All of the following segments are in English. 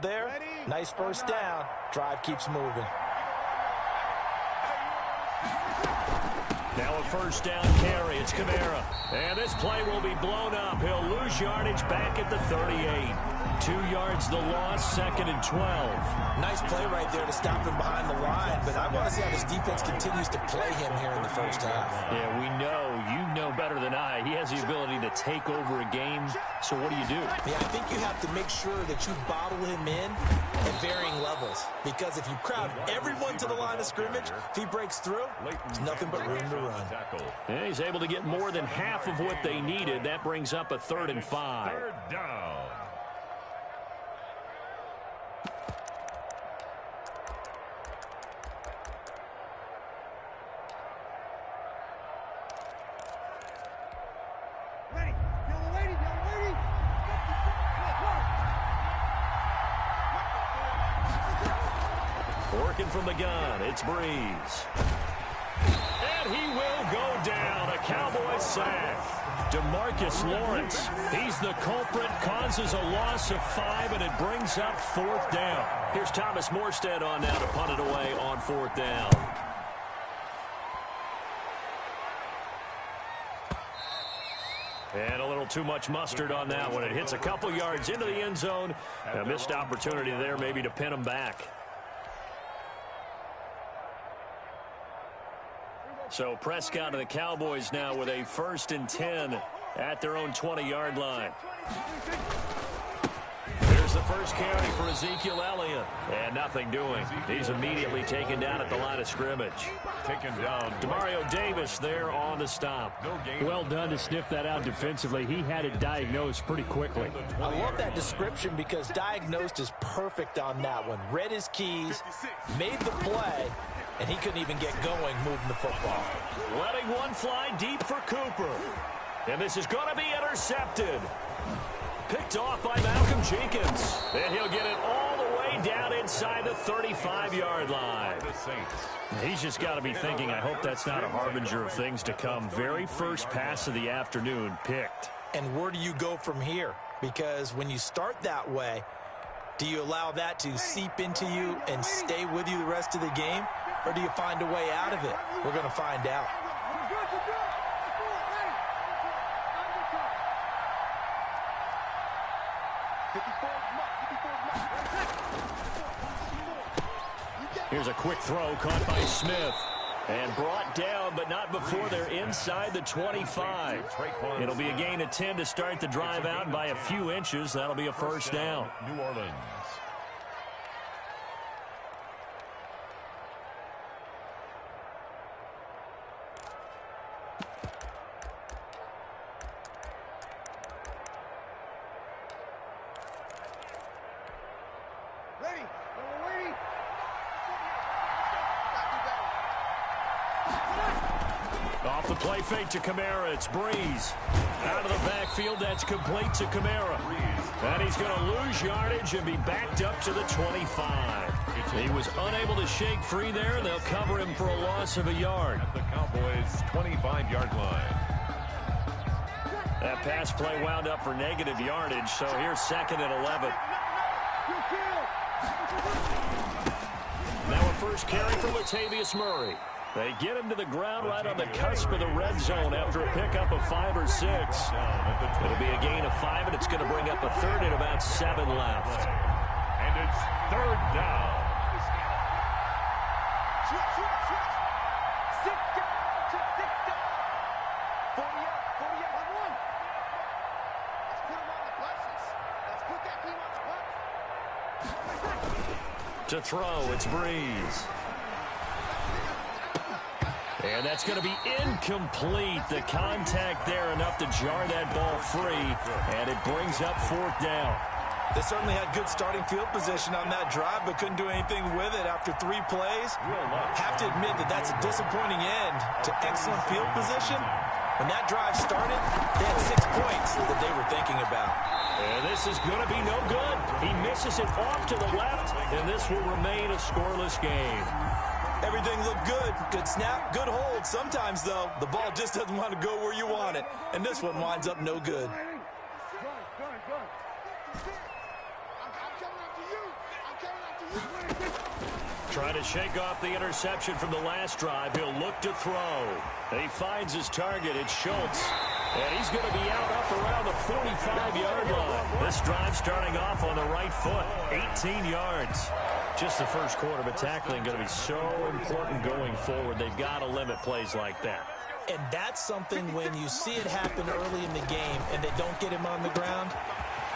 There, nice first down. Drive keeps moving. Now a first down carry. It's Kamara. And this play will be blown up. He'll lose yardage back at the 38. 2 yards the loss, 2nd and 12. Nice play right there to stop him behind the line, but I want to see how this defense continues to play him here in the first half. Yeah, we know. You know better than I. He has the ability to take over a game, so what do you do? Yeah, I think you have to make sure that you bottle him in at varying levels, because if you crowd everyone to the line of scrimmage, if he breaks through, there's nothing but room to run. Yeah, he's able to get more than half of what they needed. That brings up a 3rd and 5. Third down. Working from the gun, it's Breeze. And he will go down. A Cowboy sack. DeMarcus Lawrence, he's the culprit, causes a loss of 5, and it brings up 4th down. Here's Thomas Morstead on now to punt it away on 4th down. And a little too much mustard on that one. It hits a couple yards into the end zone. A missed opportunity there maybe to pin him back. So Prescott and the Cowboys now with a 1st and 10 at their own 20-yard line. Here's the first carry for Ezekiel Elliott. And nothing doing. He's immediately taken down at the line of scrimmage. Taken down. Demario Davis there on the stop. Well done to sniff that out defensively. He had it diagnosed pretty quickly. I love that description because diagnosed is perfect on that one. Read his keys, made the play, and he couldn't even get going moving the football. Letting one fly deep for Cooper. And this is going to be intercepted. Picked off by Malcolm Jenkins. And he'll get it all the way down inside the 35-yard line. He's just got to be thinking, I hope that's not a harbinger of things to come. Very first pass of the afternoon picked. And where do you go from here? Because when you start that way, do you allow that to seep into you and stay with you the rest of the game? Or do you find a way out of it? We're going to find out. Here's a quick throw caught by Smith. And brought down, but not before they're inside the 25. It'll be a gain of 10 to start the drive out by a few inches. That'll be a first down. New Orleans. Off the play fake to Kamara, it's Breeze. Out of the backfield, that's complete to Kamara. And he's going to lose yardage and be backed up to the 25. He was unable to shake free there, and they'll cover him for a loss of a yard. At the Cowboys' 25-yard line. That pass play wound up for negative yardage, so here's 2nd and 11. Now a first carry for Latavius Murray. They get him to the ground right on the cusp of the red zone after a pickup of 5 or 6. It'll be a gain of 5, and it's going to bring up a 3rd and about 7 left. And it's 3rd down. To throw, it's Breeze. And that's going to be incomplete. The contact there enough to jar that ball free, and it brings up 4th down. They certainly had good starting field position on that drive, but couldn't do anything with it after 3 plays. Have to admit that that's a disappointing end to excellent field position. When that drive started, they had 6 points that they were thinking about. And this is going to be no good. He misses it off to the left, and this will remain a scoreless game. Everything looked good. Good snap, good hold. Sometimes, though, the ball just doesn't want to go where you want it. And this one winds up no good. Trying to shake off the interception from the last drive. He'll look to throw. And he finds his target. It's Schultz. And he's going to be out up around the 45-yard line. This drive starting off on the right foot. 18 yards. Just the first quarter, but tackling going to be so important going forward. They've got to limit plays like that. And that's something when you see it happen early in the game and they don't get him on the ground,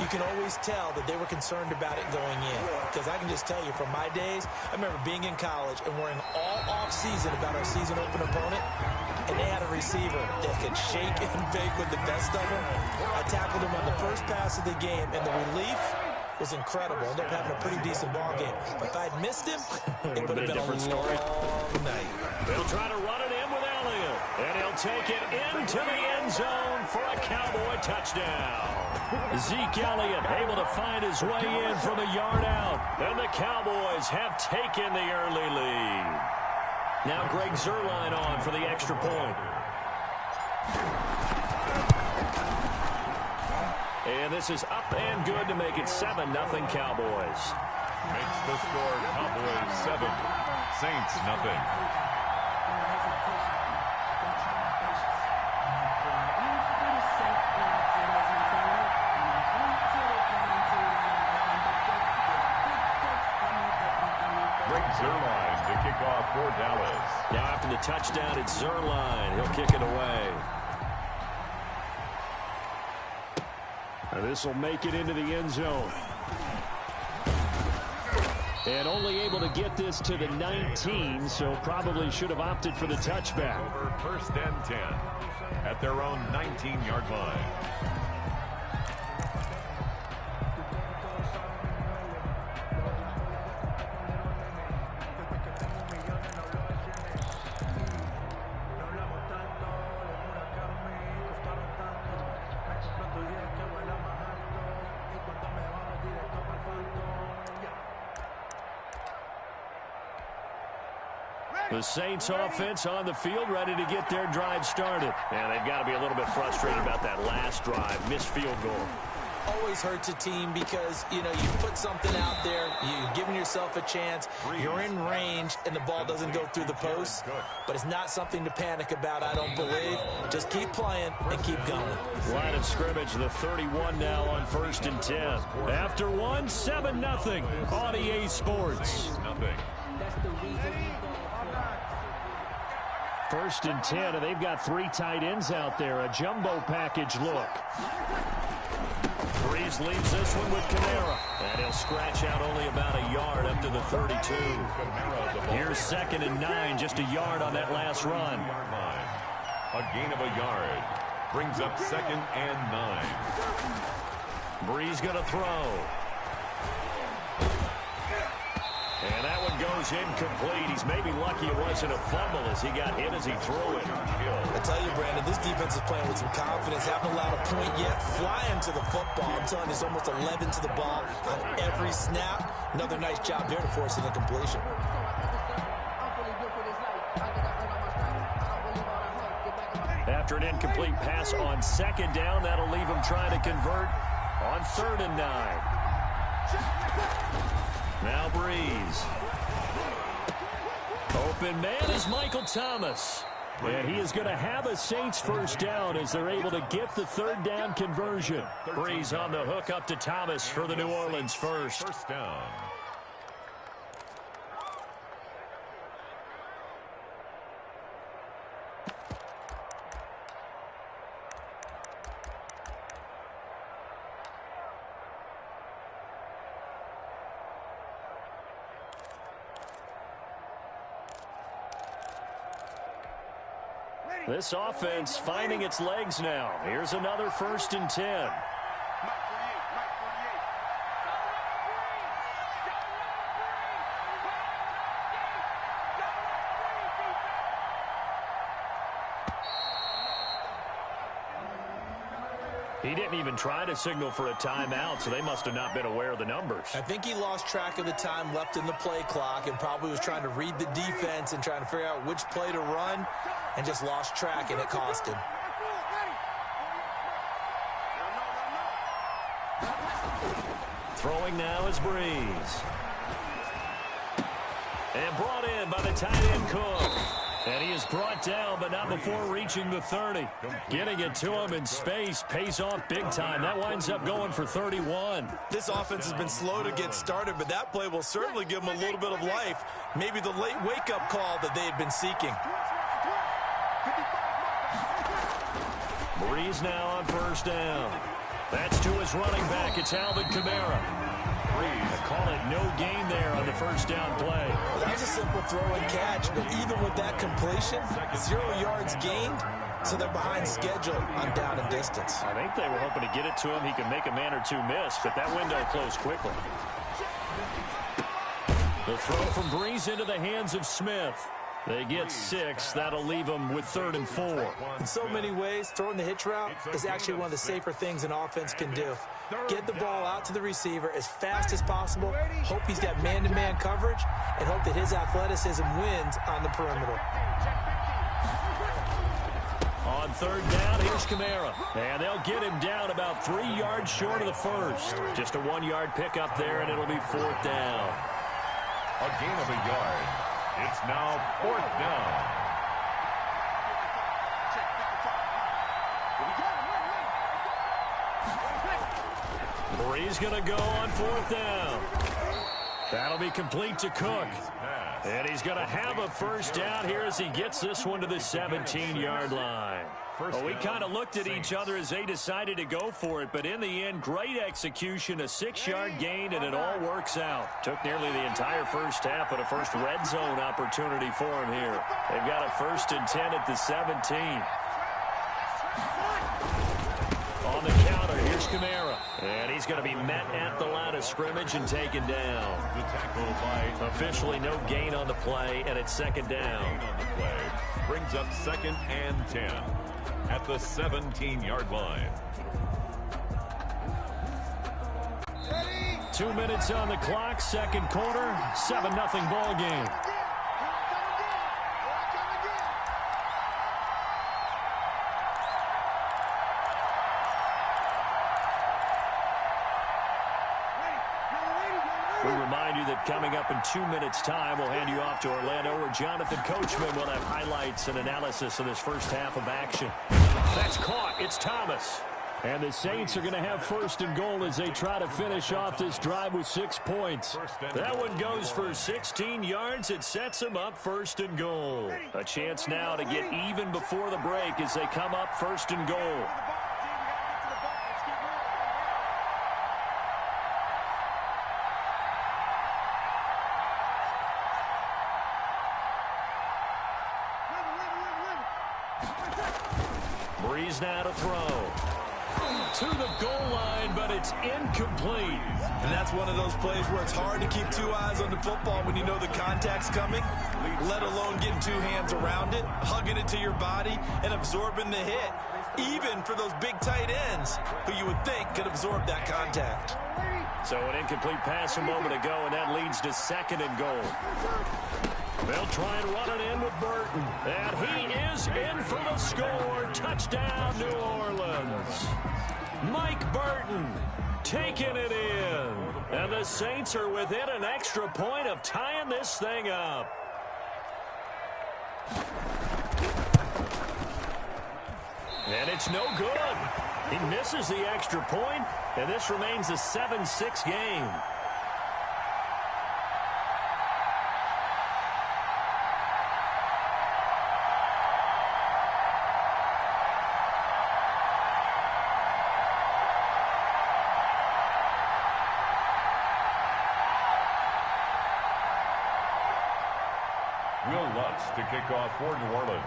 you can always tell that they were concerned about it going in. Because I can just tell you from my days, I remember being in college and worrying all off-season about our season open opponent, and they had a receiver that could shake and bake with the best of them. I tackled him on the first pass of the game, and the relief was incredible. Ended up having a pretty decent ball game. But if I'd missed him, it would have been a different story. long night. They'll try to run it in with Elliott. And he'll take it into the end zone for a Cowboy touchdown. Zeke Elliott able to find his way in from a yard out. And the Cowboys have taken the early lead. Now Greg Zuerlein on for the extra point. And this is up and good to make it 7-0 Cowboys. Makes the score Cowboys 7, Saints nothing. Greg Zuerlein to kick off for Dallas. Now after the touchdown, it's Zuerlein. He'll kick it away. This will make it into the end zone. And only able to get this to the 19, so probably should have opted for the touchback. Over first and 10 at their own 19-yard line. The Saints offense on the field, ready to get their drive started. And they've got to be a little bit frustrated about that last drive, missed field goal. Always hurts a team because, you put something out there, you're giving yourself a chance, you're in range, and the ball doesn't go through the post. But it's not something to panic about, I don't believe. Just keep playing and keep going. Line of scrimmage, the 31 now on 1st and 10. After one, 7-0 on EA Sports. Nothing. 1st and 10, and they've got 3 tight ends out there. A jumbo package look. Breeze leaves this one with Kamara. And he'll scratch out only about a yard up to the 32. Here's 2nd and 9, just a yard on that last run. A gain of a yard. Brings up 2nd and 9. Breeze going to throw. And that one goes incomplete. He's maybe lucky it wasn't a fumble as he got hit as he threw it. I tell you, Brandon, this defense is playing with some confidence. Haven't allowed a point yet. Flying to the football. I'm telling you, it's almost 11 to the ball on every snap. Another nice job there to force an incompletion. After an incomplete pass on 2nd down, that'll leave him trying to convert on 3rd and 9. Now Breeze. Open man is Michael Thomas. And he is going to have a Saints first down as they're able to get the 3rd down conversion. Breeze on the hook up to Thomas for the New Orleans first. First down. This offense finding its legs now. Here's another 1st and 10. He didn't even try to signal for a timeout, so they must have not been aware of the numbers. I think he lost track of the time left in the play clock and probably was trying to read the defense and trying to figure out which play to run and just lost track, and it cost him. Throwing now is Breeze. by the tight end Cook. And he is brought down, but not before reaching the 30. Getting it to him in space pays off big time. That winds up going for 31. This offense has been slow to get started, but that play will certainly give them a little bit of life. Maybe the late wake-up call that they had been seeking. Breeze now on first down. That's to his running back. It's Alvin Kamara. Breeze. Call it no gain there on the first down play. Well, that was a simple throw and catch, but even with that completion, 0 yards gained, so they're behind schedule on down and distance. I think they were hoping to get it to him. He could make a man or two miss, but that window closed quickly. The throw from Breeze into the hands of Smith. They get 6. That'll leave them with 3rd and 4. In so many ways, throwing the hitch route is actually one of the safer things an offense can do. Get the ball out to the receiver as fast as possible, hope he's got man-to-man coverage, and hope that his athleticism wins on the perimeter. On 3rd down, here's Kamara. And they'll get him down about 3 yards short of the first. Just a 1-yard pickup there, and it'll be 4th down. A gain of a yard. It's now 4th down. Breeze going to go on 4th down. That'll be complete to Cook. And he's going to have a first down here as he gets this one to the 17-yard line. Well, we kind of looked at each other as they decided to go for it, but in the end, great execution, a 6-yard gain, and it all works out. Took nearly the entire first half, but a first red zone opportunity for him here. They've got a 1st and 10 at the 17. On the counter, here's Kamara. And he's going to be met at the line of scrimmage and taken down. The tackle by Officially no gain on the play, and it's 2nd down. on the play brings up 2nd and 10 at the 17-yard line. 2 minutes on the clock, 2nd quarter, 7-0 ball game. We remind you that coming up in 2 minutes' time, we'll hand you off to Orlando, where Jonathan Coachman will have highlights and analysis of this first half of action. That's caught. It's Thomas. And the Saints are going to have 1st and goal as they try to finish off this drive with 6 points. That one goes for 16 yards. It sets them up 1st and goal. A chance now to get even before the break as they come up 1st and goal. Breeze now to throw. To the goal line, but it's incomplete. And that's one of those plays where it's hard to keep 2 eyes on the football when you know the contact's coming, let alone getting 2 hands around it, hugging it to your body, and absorbing the hit. Even for those big tight ends who you would think could absorb that contact. So an incomplete pass a moment ago, and that leads to 2nd and goal. They'll try and run it in with Burton. And he is in for the score. Touchdown, New Orleans. Mike Burton taking it in. And the Saints are within an extra point of tying this thing up. And it's no good. He misses the extra point, and this remains a 7-6 game. Will Lutz to kick off for New Orleans.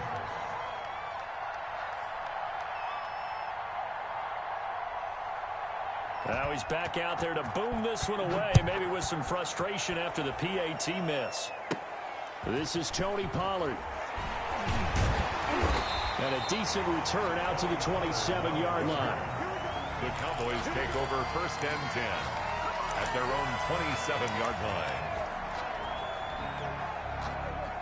Now he's back out there to boom this one away, maybe with some frustration after the PAT miss. This is Tony Pollard. And a decent return out to the 27-yard line. The Cowboys take over 1st and 10 at their own 27-yard line.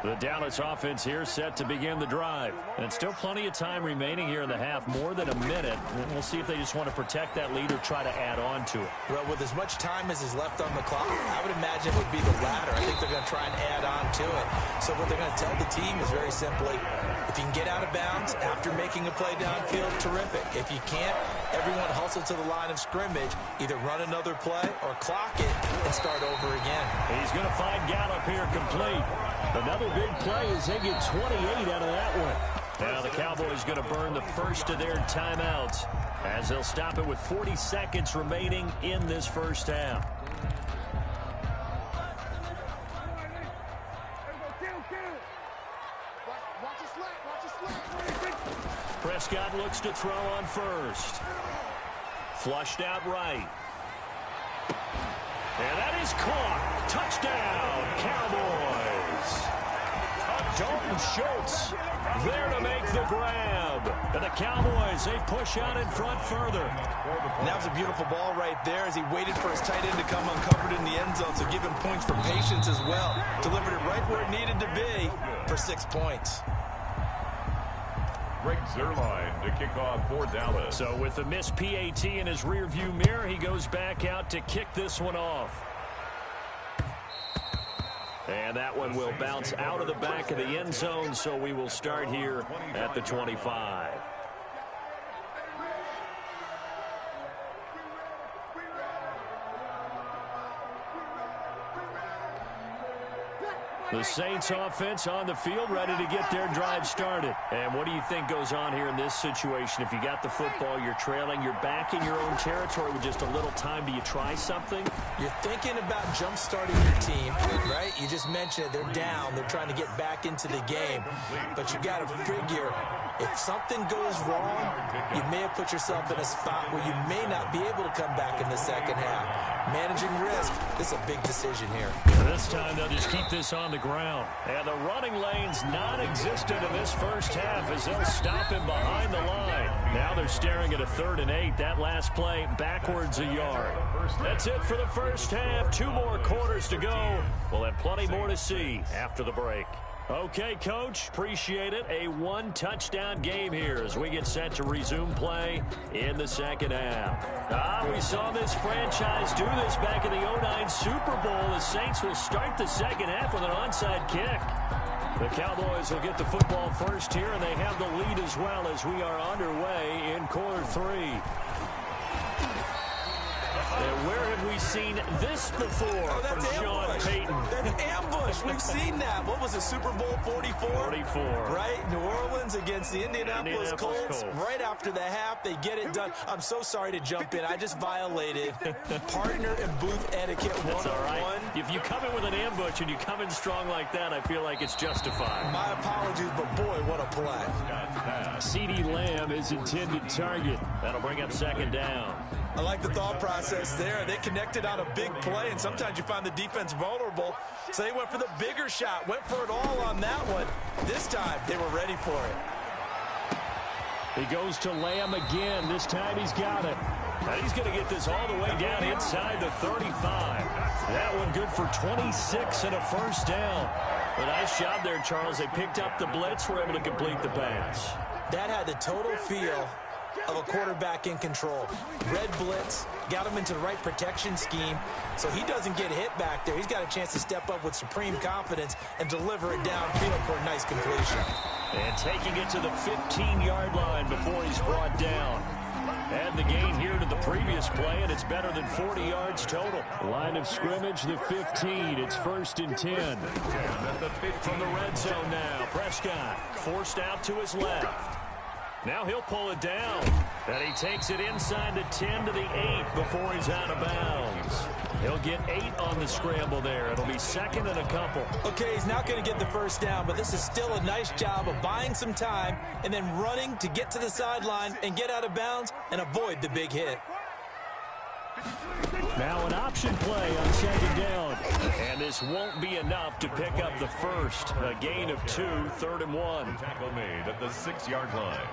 The Dallas offense here set to begin the drive. And still plenty of time remaining here in the half, more than a minute. And we'll see if they just want to protect that lead or try to add on to it. Well, with as much time as is left on the clock, I would imagine it would be the latter. I think they're going to try and add on to it. So what they're going to tell the team is very simply, if you can get out of bounds after making a play downfield, terrific. If you can't, everyone hustle to the line of scrimmage, either run another play or clock it and start over again. He's going to find Gallup here complete. Another big play as they get 28 out of that one. Now the Cowboys going to burn the first of their timeouts as they'll stop it with 40 seconds remaining in this first half. Prescott looks to throw on first. Flushed out right. And that is caught. Touchdown, Cowboys. Dalton Schultz there to make the grab. And the Cowboys, they push out in front further. And that was a beautiful ball right there as he waited for his tight end to come uncovered in the end zone. So give him points for patience as well. Delivered it right where it needed to be for 6 points. Greg Zuerlein to kick off for Dallas. So with the missed PAT in his rearview mirror, he goes back out to kick this one off. And that one will bounce out of the back of the end zone, so we will start here at the 25. The Saints offense on the field, ready to get their drive started. And what do you think goes on here in this situation? If you got the football, you're trailing, you're back in your own territory with just a little time. Do you try something? You're thinking about jump-starting your team, right? You just mentioned it. They're down. They're trying to get back into the game. But you got to figure, if something goes wrong, you may have put yourself in a spot where you may not be able to come back in the second half. Managing risk, this is a big decision here. This time they'll just keep this on the ground. And the running lane's non-existent in this first half as they'll stop him behind the line. Now they're staring at a 3rd and 8. That last play backwards a yard. That's it for the first half. 2 more quarters to go. We'll have plenty more to see after the break. Okay, Coach, appreciate it. A 1-touchdown game here as we get set to resume play in the second half. We saw this franchise do this back in the 09 Super Bowl. The Saints will start the second half with an onside kick. The Cowboys will get the football first here, and they have the lead as well as we are underway in quarter 3. And where have we seen this before from Sean Payton? That's ambush. We've seen that. What was it, Super Bowl 44? 44. Right? New Orleans against the Indianapolis Colts. Right after the half, they get it done. I'm so sorry to jump in. I just violated partner and booth etiquette 101. That's all right. If you come in with an ambush and you come in strong like that, I feel like it's justified. My apologies, but boy, what a play. CeeDee Lamb is intended target. That'll bring up second down. I like the thought process there. They connected on a big play, and sometimes you find the defense vulnerable. So they went for the bigger shot, went for it all on that one. This time, they were ready for it. He goes to Lamb again. This time he's got it. And he's going to get this all the way down inside the 35. That one good for 26 and a first down. A nice job there, Charles. They picked up the blitz, were able to complete the pass. That had the total feel of a quarterback in control. Red blitz, got him into the right protection scheme, so he doesn't get hit back there. He's got a chance to step up with supreme confidence and deliver it downfield for a nice completion. And taking it to the 15-yard line before he's brought down. Add the gain here to the previous play, and it's better than 40 yards total. Line of scrimmage, the 15. It's 1st and 10. From the red zone now, Prescott forced out to his left. Now he'll pull it down. And he takes it inside the 10 to the 8 before he's out of bounds. He'll get 8 on the scramble there. It'll be 2nd and a couple. Okay, he's not going to get the first down, but this is still a nice job of buying some time and then running to get to the sideline and get out of bounds and avoid the big hit. Now an option play on 2nd down. And this won't be enough to pick up the first. A gain of 2, 3rd and 1. Tackle made at the 6-yard line.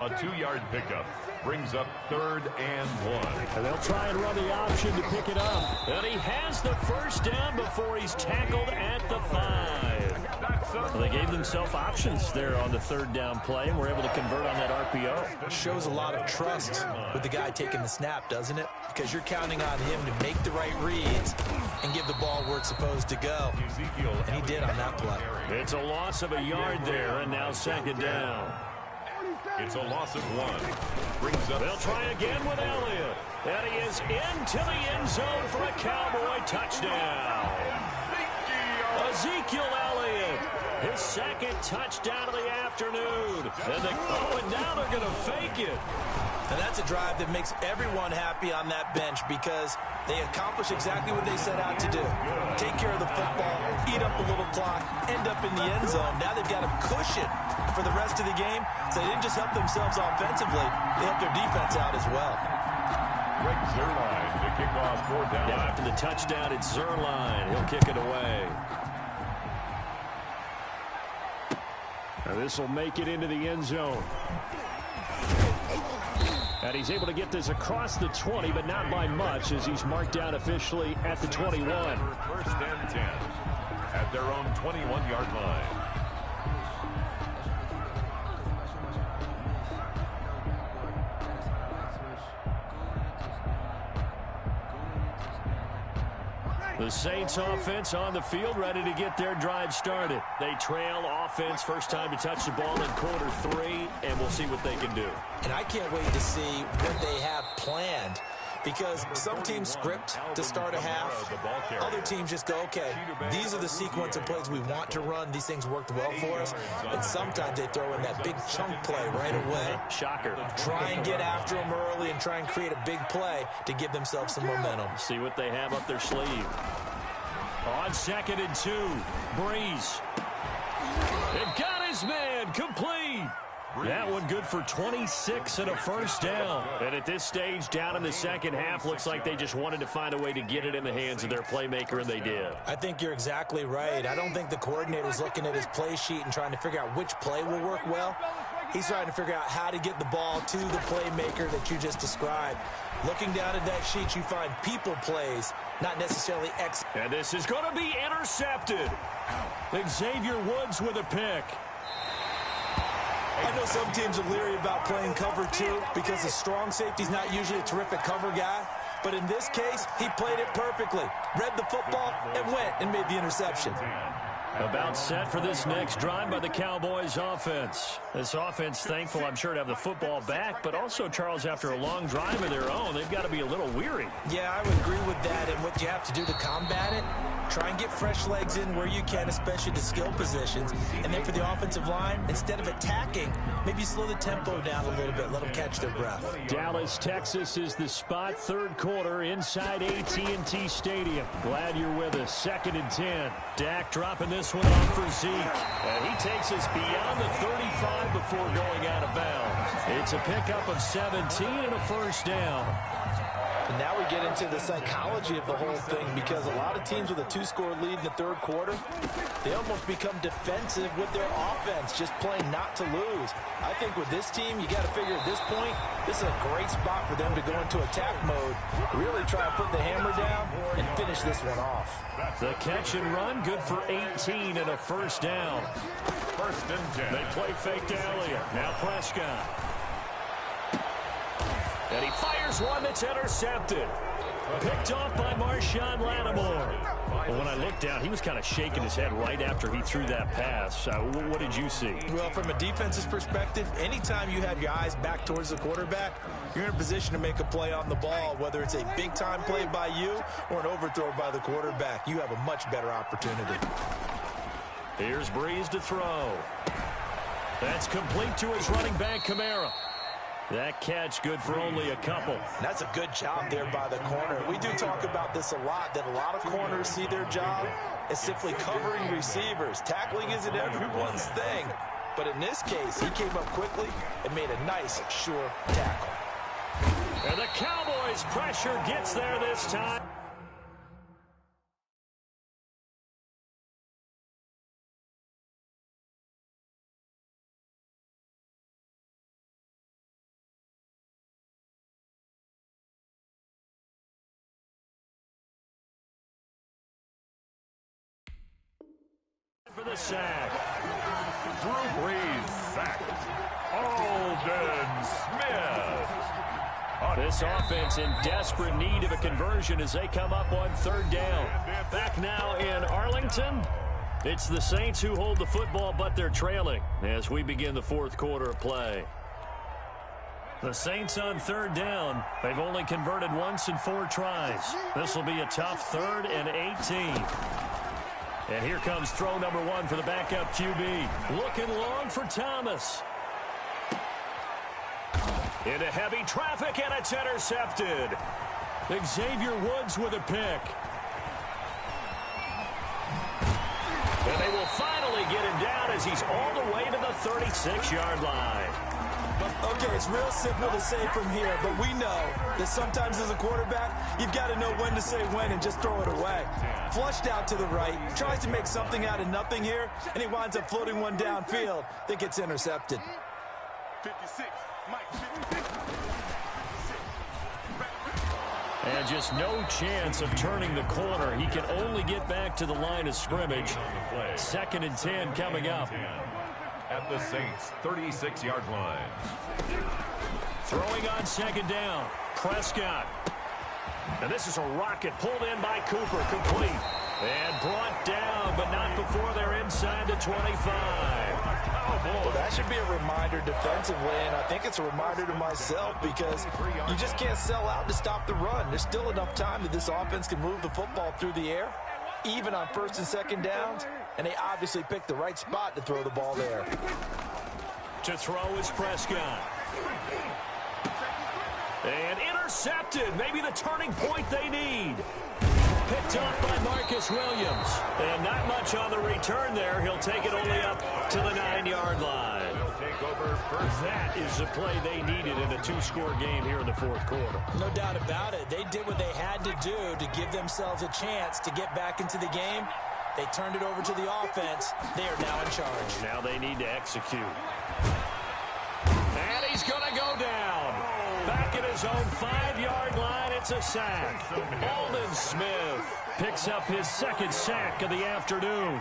A 2-yard pickup brings up 3rd and 1. And they'll try and run the option to pick it up. And he has the first down before he's tackled at the 5. Well, they gave themselves options there on the third down play and were able to convert on that RPO. It shows a lot of trust with the guy taking the snap, doesn't it? Because you're counting on him to make the right reads and give the ball where it's supposed to go. And he did on that play. It's a loss of a yard there, and now second down. It's a loss of 1. Brings up. They'll try again with Elliott. And he is into the end zone for a Cowboy touchdown. Ezekiel Elliott, his second touchdown of the afternoon. And now they're going to fake it. And that's a drive that makes everyone happy on that bench because they accomplish exactly what they set out to do. Take care of the football, eat up a little clock, end up in the end zone. Now they've got a cushion for the rest of the game. So they didn't just help themselves offensively, they helped their defense out as well. Greg Zuerlein to kick off 4th down. Now after the touchdown, it's Zuerlein. He'll kick it away. Now this will make it into the end zone. And he's able to get this across the 20, but not by much as he's marked down officially at the 21. 1st and 10 at their own 21-yard line. The Saints offense on the field, ready to get their drive started. They trail offense, first time to touch the ball in quarter 3, and we'll see what they can do. And I can't wait to see what they have planned because some teams script to start a half. Other teams just go, okay, these are the sequence of plays we want to run. These things worked well for us. And sometimes they throw in that big chunk play right away. Shocker. Try and get after them early and try and create a big play to give themselves some momentum. See what they have up their sleeve. On 2nd and 2, Breeze. It got his man complete. That one good for 26 and a first down. And at this stage, down in the second half, looks like they just wanted to find a way to get it in the hands of their playmaker, and they did. I think you're exactly right. I don't think the coordinator's looking at his play sheet and trying to figure out which play will work well. He's trying to figure out how to get the ball to the playmaker that you just described. Looking down at that sheet, you find people plays, not necessarily X. And this is going to be intercepted. Xavier Woods with a pick. I know some teams are leery about playing cover 2 because the strong safety's not usually a terrific cover guy. But in this case, he played it perfectly. Read the football and went and made the interception. About set for this next drive by the Cowboys offense. This offense thankful, I'm sure, to have the football back, but also, Charles, after a long drive of their own, they've got to be a little weary. Yeah, I would agree with that. And what you have to do to combat it, try and get fresh legs in where you can, especially to skill positions. And then for the offensive line, instead of attacking, maybe slow the tempo down a little bit. Let them catch their breath. Dallas, Texas is the spot, third quarter inside AT&T Stadium. Glad you're with us. 2nd and 10. Dak dropping this one off for Zeke. And he takes us beyond the 35 before going out of bounds. It's a pickup of 17 and a first down. And now we get into the psychology of the whole thing because a lot of teams with a 2-score lead in the third quarter, they almost become defensive with their offense, just playing not to lose. I think with this team, you got to figure at this point, this is a great spot for them to go into attack mode, really try and put the hammer down and finish this one off. The catch and run, good for 18 and a first down. 1st and 10. They play fake to Elliott. Now Prescott. And he fires one that's intercepted. Picked off by Marshawn Lattimore. Well, when I looked down, he was kind of shaking his head right after he threw that pass. What did you see? Well, from a defense's perspective, anytime you have your eyes back towards the quarterback, you're in a position to make a play on the ball, whether it's a big-time play by you or an overthrow by the quarterback. You have a much better opportunity. Here's Breeze to throw. That's complete to his running back, Kamara. That catch good for only a couple. That's a good job there by the corner. We do talk about this a lot, that a lot of corners see their job as simply covering receivers. Tackling isn't everyone's thing. But in this case, he came up quickly and made a nice, sure tackle. And the Cowboys' pressure gets there this time. for the sack. Drew Brees sacked. Alden Smith. This offense in desperate need of a conversion as they come up on third down. Back now in Arlington. It's the Saints who hold the football, but they're trailing as we begin the fourth quarter of play. The Saints on third down. They've only converted once in 4 tries. This will be a tough 3rd and 18. And here comes throw number 1 for the backup QB. Looking long for Thomas. Into heavy traffic, and it's intercepted. Xavier Woods with a pick. And they will finally get him down as he's all the way to the 36-yard line. Okay, it's real simple to say from here, but we know that sometimes as a quarterback, you've got to know when to say when and just throw it away. Flushed out to the right, tries to make something out of nothing here, and he winds up floating one downfield that gets intercepted. 56, Mike, 56. And just no chance of turning the corner. He can only get back to the line of scrimmage. 2nd and 10 coming up. At the Saints' 36-yard line. Throwing on 2nd down. Prescott. And this is a rocket pulled in by Cooper. Complete. And brought down, but not before they're inside the 25. Well, that should be a reminder defensively, and I think it's a reminder to myself because you just can't sell out to stop the run. There's still enough time that this offense can move the football through the air, even on 1st and 2nd downs, and they obviously picked the right spot to throw the ball there. To throw is Prescott. And intercepted. Maybe the turning point they need. Picked off by Marcus Williams. And not much on the return there. He'll take it only up to the 9-yard line. That is the play they needed in a 2-score game here in the fourth quarter. No doubt about it. They did what they had to do to give themselves a chance to get back into the game. They turned it over to the offense. They are now in charge. Now they need to execute. And he's going to go down. Back at his own 5-yard line, it's a sack. Alden Smith picks up his 2nd sack of the afternoon.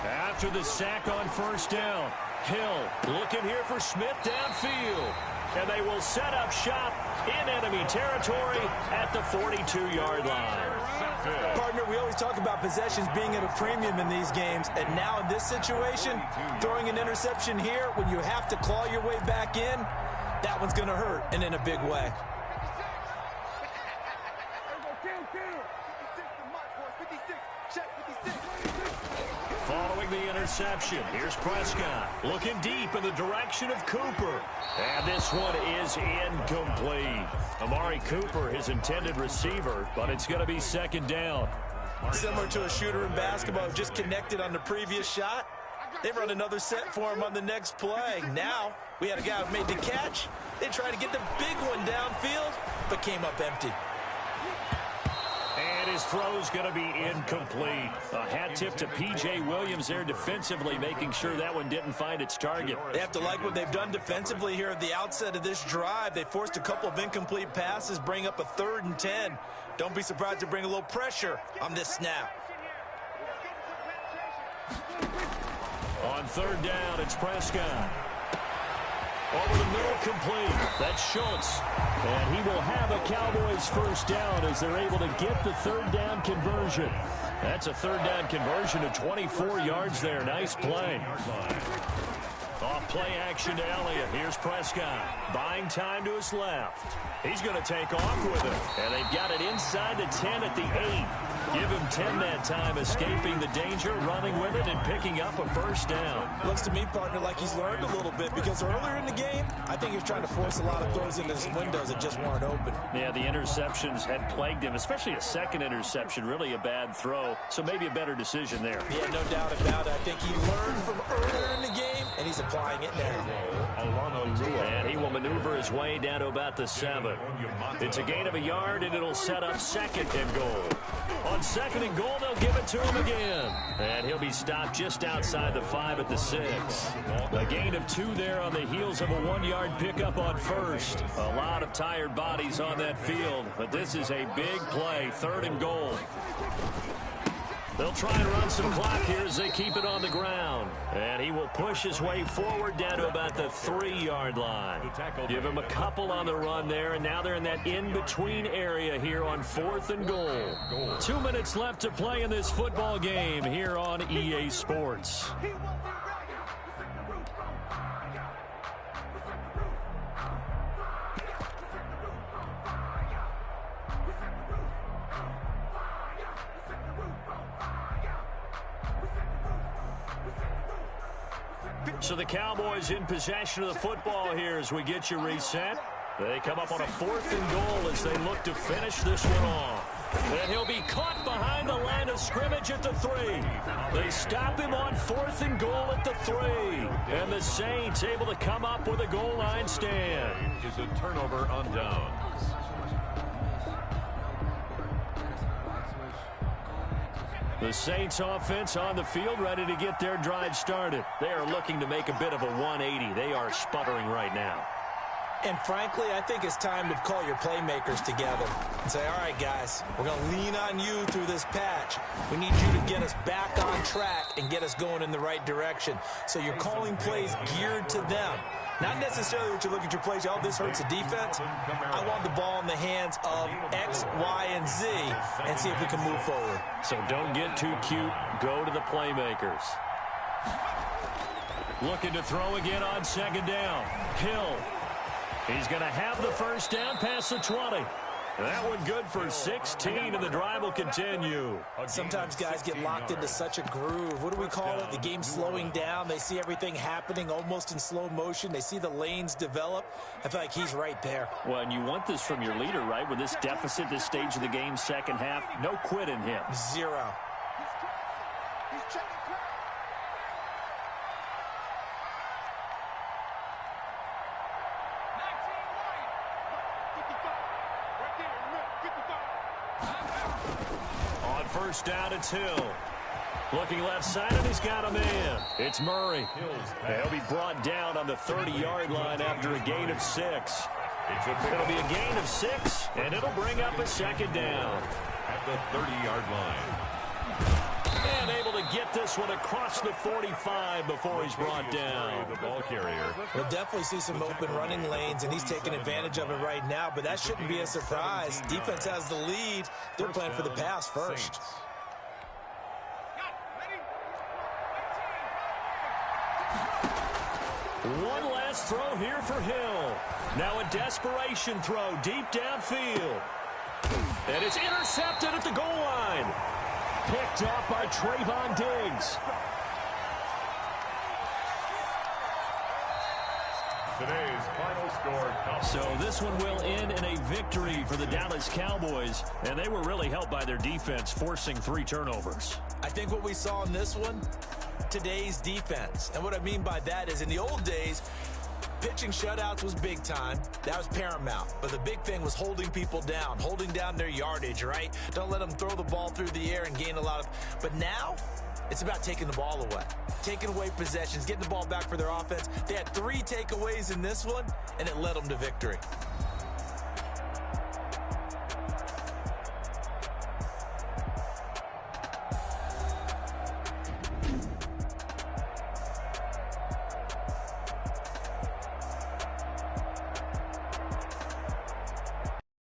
After the sack on 1st down, Hill looking here for Smith downfield. And they will set up shop in enemy territory at the 42-yard line. Partner, we always talk about possessions being at a premium in these games, and now in this situation, throwing an interception here when you have to claw your way back in, that one's going to hurt, and in a big way. Following the interception, here's Prescott looking deep in the direction of Cooper. And this one is incomplete. Amari Cooper, his intended receiver, but it's going to be 2nd down. Similar to a shooter in basketball who just connected on the previous shot. They run another set for him on the next play. Now, we had a guy who made the catch. They tried to get the big one downfield, but came up empty. And his throw's going to be incomplete. A hat tip to P.J. Williams there defensively, making sure that one didn't find its target. They have to like what they've done defensively here at the outset of this drive. They forced a couple of incomplete passes, bring up a 3rd and 10. Don't be surprised to bring a little pressure on this snap. On 3rd down, it's Prescott. Over the middle, complete. That's Schultz. And he will have a Cowboys 1st down as they're able to get the 3rd down conversion. That's a 3rd down conversion of 24 yards there. Nice play. Off play action to Elliott. Here's Prescott. Buying time to his left. He's going to take off with it. And they've got it inside the 10 at the 8. Give him 10 that time, escaping the danger, running with it, and picking up a 1st down. Looks to me, partner, like he's learned a little bit because earlier in the game, I think he was trying to force a lot of throws into his windows that just weren't open. Yeah, the interceptions had plagued him, especially a 2nd interception, really a bad throw. So maybe a better decision there. Yeah, no doubt about it. I think he learned from earlier in the game, and he's applying it now. And he will maneuver his way down to about the 7. It's a gain of a yard, and it'll set up 2nd and goal. On 2nd and goal, they'll give it to him again. And he'll be stopped just outside the 5 at the 6. A gain of 2 there on the heels of a 1-yard pickup on 1st. A lot of tired bodies on that field, but this is a big play, 3rd and goal. They'll try and run some clock here as they keep it on the ground. And he will push his way forward down to about the 3-yard line. Give him a couple on the run there, and now they're in that in-between area here on 4th and goal. 2 minutes left to play in this football game here on EA Sports. So the Cowboys in possession of the football here as we get you reset. They come up on a 4th and goal as they look to finish this one off. And he'll be caught behind the line of scrimmage at the 3. They stop him on 4th and goal at the 3. And the Saints able to come up with a goal line stand. Is a turnover on downs. The Saints offense on the field ready to get their drive started. They are looking to make a bit of a 180. They are sputtering right now. And frankly, I think it's time to call your playmakers together and say, all right, guys, we're going to lean on you through this patch. We need you to get us back on track and get us going in the right direction. So you're calling plays geared to them. Not necessarily what you're looking at your plays. Oh, this hurts the defense. I want the ball in the hands of X, Y, and Z and see if we can move forward. So don't get too cute. Go to the playmakers. Looking to throw again on 2nd down. Hill. He's going to have the first down past the 20. That one good for 16, and the drive will continue. Sometimes guys get locked into such a groove. What do we call it? The game slowing down. They see everything happening almost in slow motion. They see the lanes develop. I feel like he's right there. Well, and you want this from your leader, right? With this deficit, this stage of the game, second half, no quit in him. 0. First down, it's Hill. Looking left side, and he's got a man. It's Murray. He'll be brought down on the 30-yard line after a gain of 6. It'll be a gain of 6, and it'll bring up a 2nd down. At the 30-yard line. And able to get this one across the 45 before he's brought down. The ball carrier. We'll definitely see some open running lanes, and he's taking advantage of it right now, but that shouldn't be a surprise. Defense has the lead. They're playing for the pass first. One last throw here for Hill. Now a desperation throw deep downfield. And it's intercepted at the goal line. Picked off by Trayvon Diggs. Today's final score. So this one will end in a victory for the Dallas Cowboys, and they were really helped by their defense, forcing 3 turnovers. I think what we saw in this one, today's defense. And what I mean by that is in the old days, pitching shutouts was big time. That was paramount. But the big thing was holding people down, holding down their yardage, right? Don't let them throw the ball through the air and gain a lot of... But now, it's about taking the ball away. Taking away possessions, getting the ball back for their offense. They had 3 takeaways in this one, and it led them to victory.